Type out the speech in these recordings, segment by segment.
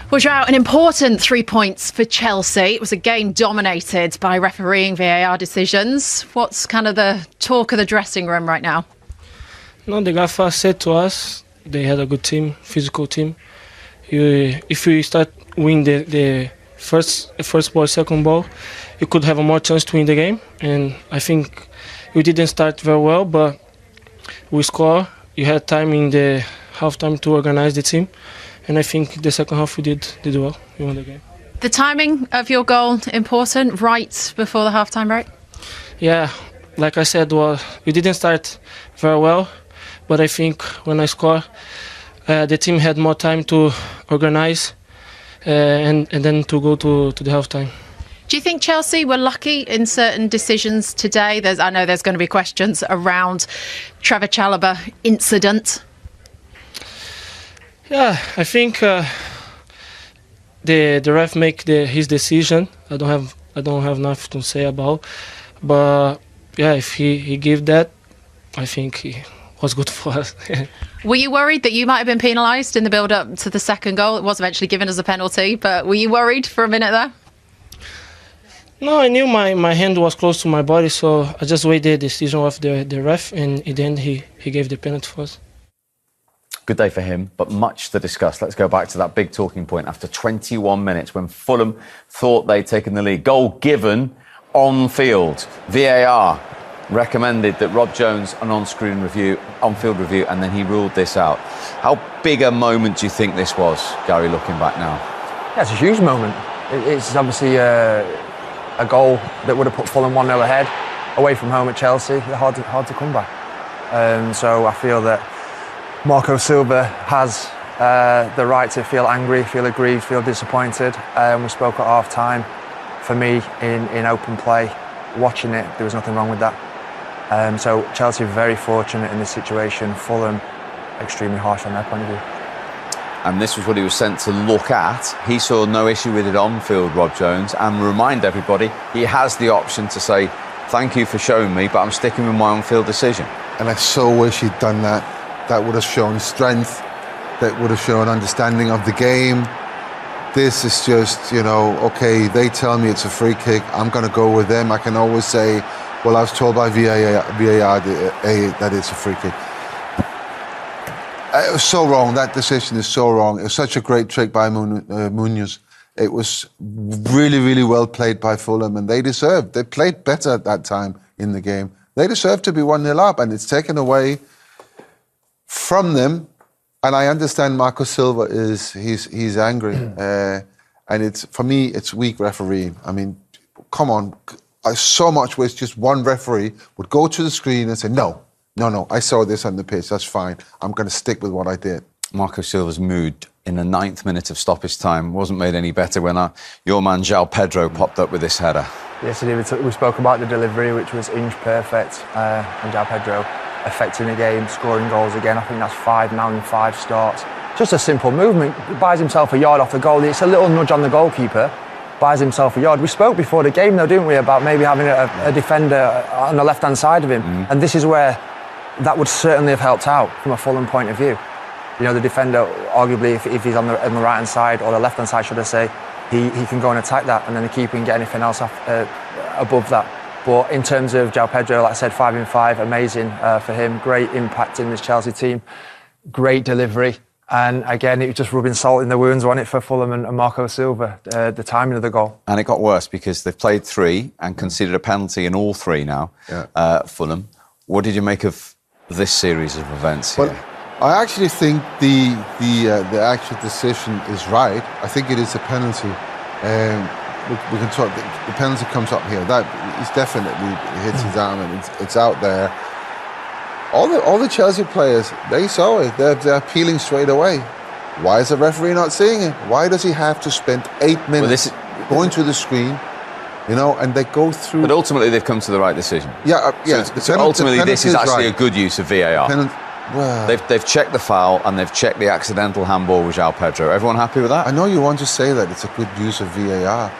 Well, Joao, an important 3 points for Chelsea. It was a game dominated by refereeing VAR decisions. What's kind of the talk of the dressing room right now? No, the gaffer said to us they had a good team, physical team. If we start win the first ball, second ball, you could have a more chance to win the game. And I think we didn't start very well, but we score. You had time in the halftime to organize the team. And I think the second half we did well. We won the game. The timing of your goal important, right before the halftime break? Yeah, like I said, we didn't start very well, but I think when I score, the team had more time to organize and then to go to the halftime. Do you think Chelsea were lucky in certain decisions today? I know there's going to be questions around Trevor Chalobah incident. Yeah, I think the ref make his decision. I don't have nothing to say about, but yeah, if he gave that, I think he was good for us. Were you worried that you might have been penalised in the build-up to the second goal? It was eventually given as a penalty, but were you worried for a minute there? No, I knew my hand was close to my body, so I just waited the decision of the ref, and in the end he gave the penalty for us. Good day for him, but much to discuss. Let's go back to that big talking point after 21 minutes when Fulham thought they'd taken the lead. Goal given on field. VAR recommended that Rob Jones an on-field review, and then he ruled this out. How big a moment do you think this was, Gary, looking back now? Yeah, it's a huge moment. It's obviously a goal that would have put Fulham 1-0 ahead, away from home at Chelsea. Hard to come back. So I feel that Marco Silva has the right to feel angry, feel aggrieved, feel disappointed. We spoke at half-time. For me, in open play, watching it, there was nothing wrong with that. So Chelsea are very fortunate in this situation. Fulham, extremely harsh on their point of view. And this was what he was sent to look at. He saw no issue with it on field, Rob Jones, and remind everybody he has the option to say, thank you for showing me, but I'm sticking with my on-field decision. And I so wish he'd done that. That would have shown strength, that would have shown understanding of the game. This is just, okay, they tell me it's a free kick, I'm going to go with them. I can always say, well, I was told by VAR that it's a free kick. It was so wrong. That decision is so wrong. It was such a great trick by Munoz. It was really, really well played by Fulham, and they played better at that time in the game. They deserved to be 1-0 up, and it's taken away from them. And I understand Marco Silva he's angry, and for me it's weak refereeing. I mean, come on, I so much wish just one referee would go to the screen and say no, I saw this on the pitch, that's fine. I'm going to stick with what I did. Marco Silva's mood in the 9th minute of stoppage time wasn't made any better when your man João Pedro popped up with this header. Yes, we spoke about the delivery, which was inch perfect, and João Pedro affecting the game, scoring goals again. I think that's 5 now in 5 starts. Just a simple movement. He buys himself a yard off the goal. It's a little nudge on the goalkeeper. Buys himself a yard. We spoke before the game, though, didn't we, about maybe having a defender on the left-hand side of him. And this is where that would certainly have helped out from a Fulham point of view. The defender, arguably, if he's on the right-hand side, or the left-hand side, should I say, he can go and attack that, and then the keeper can get anything else above that. But in terms of João Pedro, like I said, 5 in 5, amazing for him. Great impact in this Chelsea team. Great delivery. And again, it was just rubbing salt in the wounds, wasn't it, for Fulham and Marco Silva, the timing of the goal. And it got worse because they've played 3 and conceded a penalty in all 3 now, Fulham. What did you make of this series of events here? Well, I actually think the actual decision is right. I think it is a penalty. We can talk. The penalty comes up here. That is definitely hits his arm, and it's out there. All the Chelsea players, they saw it. They're appealing straight away. Why is the referee not seeing it? Why does he have to spend 8 minutes going to the screen? And they go through. But ultimately, they've come to the right decision. Yeah. So ultimately, this is actually a good use of VAR. Well, they've checked the foul and they've checked the accidental handball with João Pedro. Everyone happy with that? I know you want to say that it's a good use of VAR.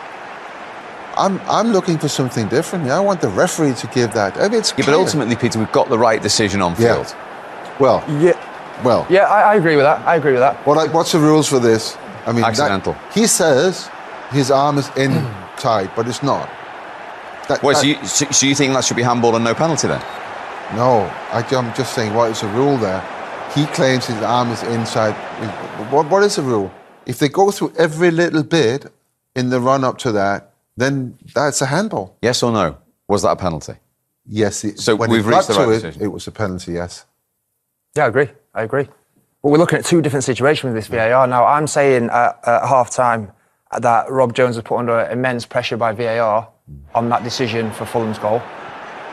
I'm looking for something different. I want the referee to give that. I mean, it's but ultimately, Peter, we've got the right decision on field. Yeah. Well, I agree with that. What's the rules for this? I mean, accidental. He says his arm is in tight, but it's not. So you think that should be handball and no penalty then? No, I'm just saying, what is the rule there? He claims his arm is inside. What is the rule? If they go through every little bit in the run-up to that, then that's a handball. Yes or no? Was that a penalty? Yes. So when we've it got reached the right to decision. it was a penalty, yes. Yeah, I agree. But we're looking at two different situations with this VAR. Now, I'm saying at half-time that Rob Jones was put under immense pressure by VAR on that decision for Fulham's goal.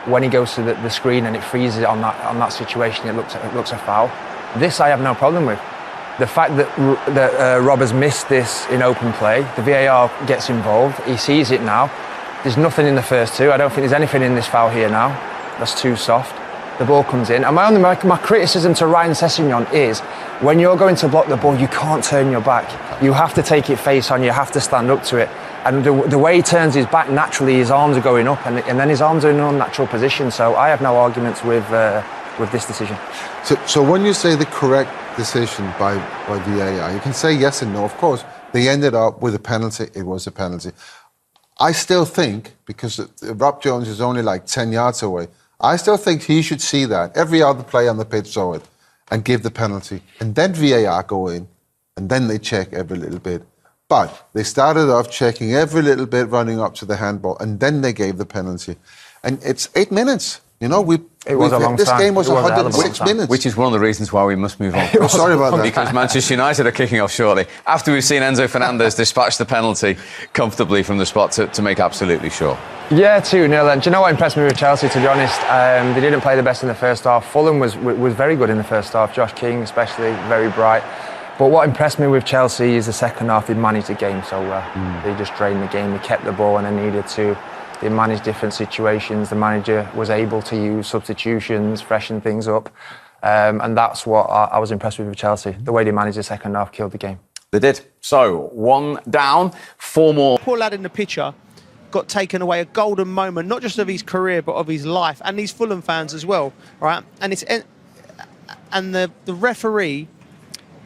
When he goes to the screen and it freezes it on that situation, it looks a foul. This I have no problem with. The fact that Rob has missed this in open play, the VAR gets involved, he sees it now. There's nothing in the first two. I don't think there's anything in this foul here now. That's too soft. The ball comes in. And my criticism to Ryan Sessegnon is, when you're going to block the ball, you can't turn your back. You have to take it face on, you have to stand up to it. And the way he turns his back, naturally his arms are going up, and then his arms are in an unnatural position. So I have no arguments with this decision. So when you say the correct decision by VAR, you can say yes and no. Of course, they ended up with a penalty. It was a penalty. I still think, because Rob Jones is only like 10 yards away, I still think he should see that. Every other player on the pitch saw it and give the penalty. And then VAR go in, and then they check every little bit. But they started off checking every little bit running up to the handball, and then they gave the penalty. And it's 8 minutes. You know, this game was 106 minutes. Which is one of the reasons why we must move on. Oh, sorry about that. Because Manchester United are kicking off shortly. After we've seen Enzo Fernandez dispatch the penalty comfortably from the spot to make absolutely sure. Yeah, 2-0. And do you know what impressed me with Chelsea, to be honest? They didn't play the best in the first half. Fulham was very good in the first half. Josh King especially, very bright. But what impressed me with Chelsea is the second half, they managed the game so well. They just drained the game, they kept the ball when they needed to. They managed different situations. The manager was able to use substitutions, freshen things up. And that's what I was impressed with Chelsea. The way they managed the second half killed the game. They did. So, 1 down, 4 more. Poor lad in the picture got taken away a golden moment, not just of his career, but of his life, and these Fulham fans as well, right? And the referee,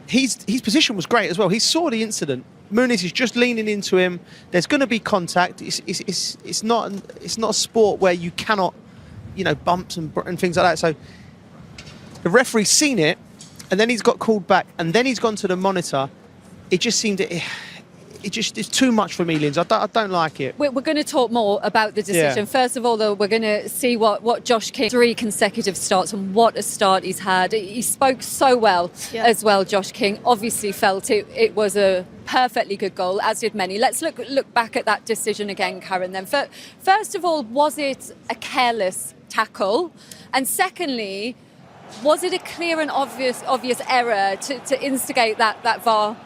his position was great as well. He saw the incident. Muniz is just leaning into him. There's going to be contact. It's not a sport where you cannot, bumps and things like that. So the referee's seen it, and then he's got called back, and then he's gone to the monitor. It just seemed it's too much for me, Linz. I don't like it. We're going to talk more about the decision. Yeah. First of all, though, we're going to see what Josh King, 3 consecutive starts, and what a start he's had. He spoke so well as well, Josh King. Obviously felt it was a perfectly good goal, as did many. Let's look back at that decision again, Karen, then. First of all, was it a careless tackle? And secondly, was it a clear and obvious error to instigate that VAR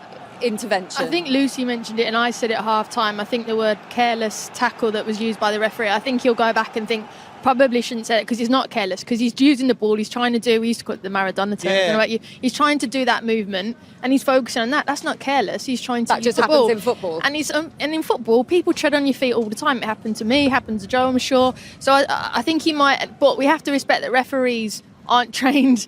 intervention? I think Lucy mentioned it and I said it at half-time. I think the word careless tackle that was used by the referee, I think he'll go back and think probably shouldn't say it because he's not careless, because he's using the ball, he's trying to do, we used to call it the Maradona term, I don't know about you, he's trying to do that movement and he's focusing on that. That's not careless, he's trying to that use just the ball. happens in football. And in football, people tread on your feet all the time. It happened to me, it happened to Joe, I'm sure. So I think he might, but we have to respect that referees aren't trained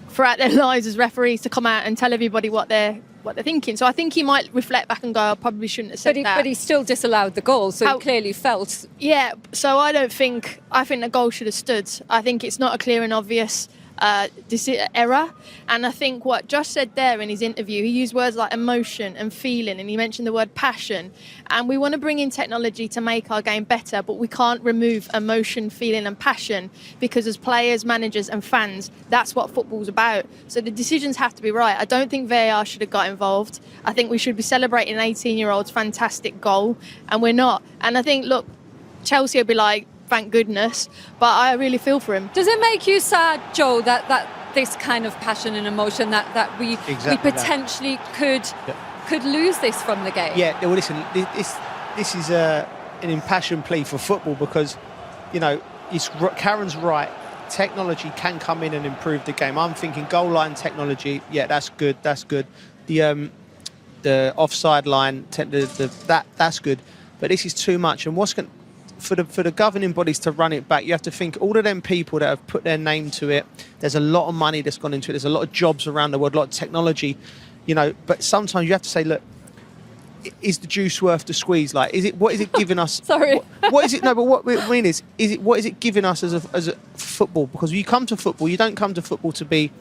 throughout their lives as referees to come out and tell everybody what they're thinking. So I think he might reflect back and go, I probably shouldn't have said that. But he still disallowed the goal, so he clearly felt... Yeah, so I think the goal should have stood. I think it's not a clear and obvious error. And I think what Josh said there in his interview, he used words like emotion and feeling, and he mentioned the word passion. And we want to bring in technology to make our game better, but we can't remove emotion, feeling and passion, because as players, managers and fans, that's what football's about. So the decisions have to be right. I don't think VAR should have got involved. I think we should be celebrating an 18-year-old's fantastic goal, and we're not. And I think, look, Chelsea will be like, thank goodness, but I really feel for him. Does it make you sad, Joe, that this kind of passion and emotion that we potentially could lose this from the game? Yeah, well, listen, this is an impassioned plea for football because, Karen's right. Technology can come in and improve the game. I'm thinking goal line technology. Yeah, that's good. The offside line, that's good. But this is too much. And what's going for the governing bodies to run it back, you have to think all of them people that have put their name to it. There's a lot of money that's gone into it. There's a lot of jobs around the world, a lot of technology. you know. But sometimes you have to say, look, is the juice worth the squeeze? Like, what is it giving us? Sorry. What is it? No, but what I mean is what is it giving us as a football? Because when you come to football, you don't come to football to be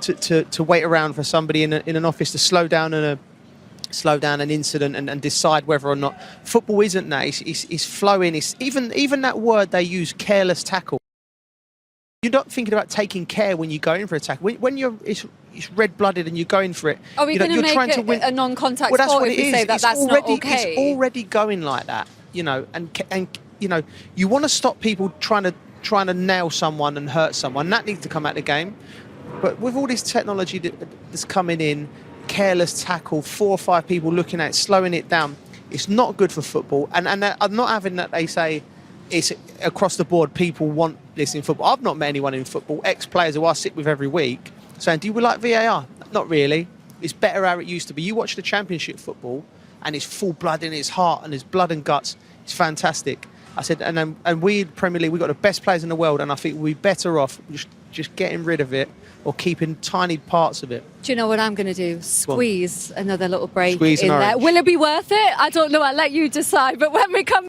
to wait around for somebody in an office to slow down an incident and decide whether or not football isn't that. It's flowing. It's even that word they use, careless tackle. You're not thinking about taking care when you go in for a tackle. When it's red-blooded and you're going for it. Are we going to make it a non-contact well, that's sport what if it we is. say that It's that's already, not okay? It's already going like that, you know, and you know, you want to stop people trying to nail someone and hurt someone. That needs to come out of the game. But with all this technology that's coming in, careless tackle, 4 or 5 people looking at it, slowing it down, it's not good for football. And I'm not having that they say it's across the board, people want this in football. I've not met anyone in football, ex-players who I sit with every week, saying, do you like VAR? Not really. It's better how it used to be. You watch the Championship football and it's full blood in its heart and it's blood and guts. It's fantastic. I said, and we, Premier League, we've got the best players in the world, and I think we're better off just getting rid of it or keeping tiny parts of it. Do you know what I'm going to do? Squeeze another little break Squeeze in an there. orange. Will it be worth it? I don't know. I'll let you decide. But when we come